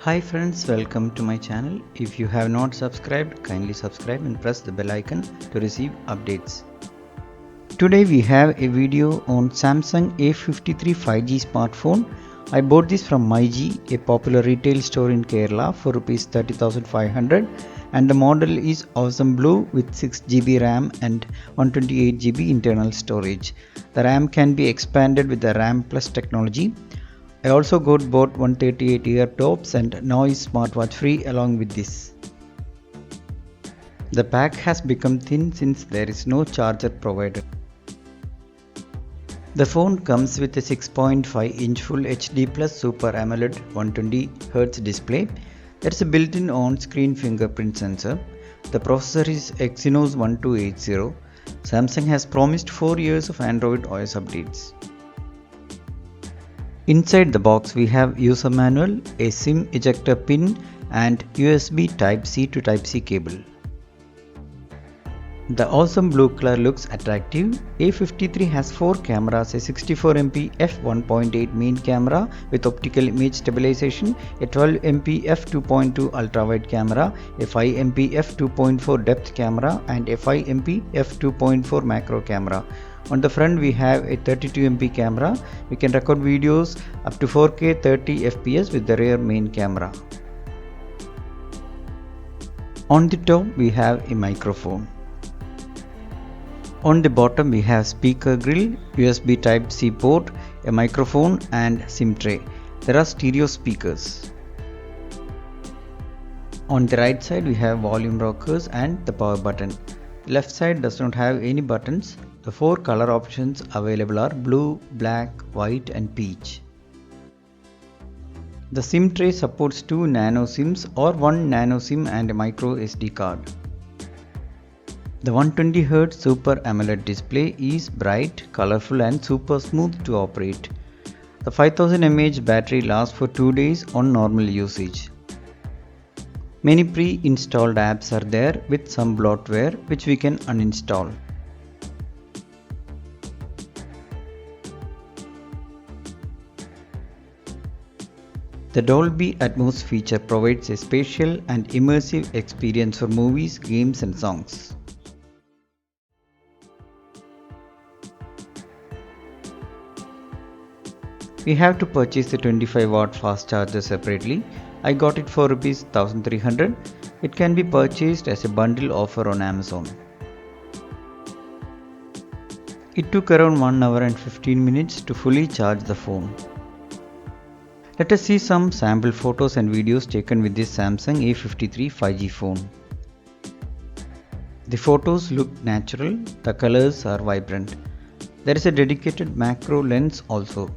Hi friends, welcome to my channel. If you have not subscribed, kindly subscribe and press the bell icon to receive updates. Today we have a video on Samsung A53 5G smartphone. I bought this from MyG, a popular retail store in Kerla for Rs 30,500, and the model is Awesome Blue with 6GB RAM and 128GB internal storage. The RAM can be expanded with the RAM Plus technology. I also got both 138 eardopes and noise smartwatch free along with this. The pack has become thin since there is no charger provided. The phone comes with a 6.5-inch Full HD Plus Super AMOLED 120Hz display. There is a built-in on-screen fingerprint sensor. The processor is Exynos 1280. Samsung has promised 4 years of Android OS updates. Inside the box we have user manual, a SIM ejector pin and USB Type-C to Type-C cable. The awesome blue color looks attractive. A53 has 4 cameras, a 64MP f1.8 main camera with optical image stabilization, a 12MP f2.2 Ultra Wide Camera, a 5MP f2.4 depth camera and a 5MP f2.4 macro camera. On the front we have a 32MP camera. We can record videos up to 4K 30fps with the rear main camera. On the top we have a microphone. On the bottom we have speaker grill, USB Type-C port, a microphone and SIM tray. There are stereo speakers. On the right side we have volume rockers and the power button. The left side does not have any buttons. The 4 color options available are blue, black, white and peach. The SIM tray supports 2 nano SIMs or 1 nano SIM and a micro SD card. The 120Hz Super AMOLED display is bright, colorful and super smooth to operate. The 5000 mAh battery lasts for 2 days on normal usage. Many pre-installed apps are there with some bloatware which we can uninstall. The Dolby Atmos feature provides a spatial and immersive experience for movies, games and songs. We have to purchase the 25W fast charger separately. I got it for Rs 1300. It can be purchased as a bundle offer on Amazon. It took around 1 hour and 15 minutes to fully charge the phone. Let us see some sample photos and videos taken with this Samsung A53 5G phone. The photos look natural, the colors are vibrant. There is a dedicated macro lens also.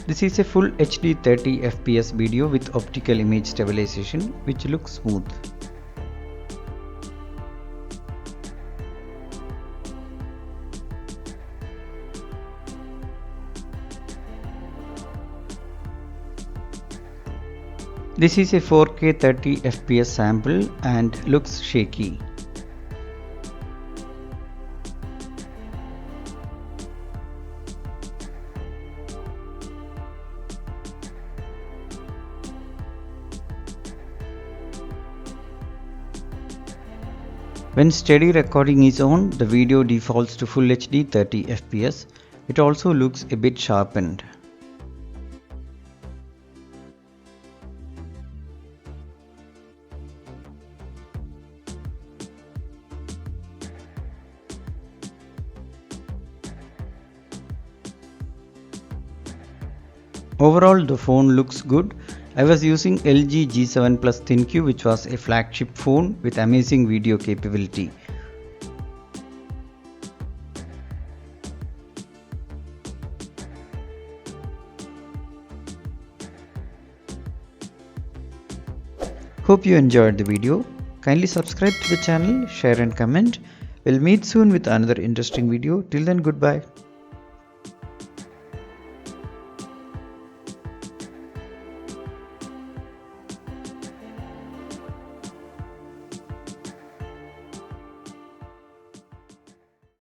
This is a full HD 30fps video with optical image stabilization which looks smooth. This is a 4K 30fps sample and looks shaky. When steady recording is on, the video defaults to Full HD 30fps. It also looks a bit sharpened. Overall, the phone looks good. I was using LG G7 Plus ThinQ, which was a flagship phone with amazing video capability. Hope you enjoyed the video. Kindly subscribe to the channel, share and comment. We'll meet soon with another interesting video. Till then, goodbye.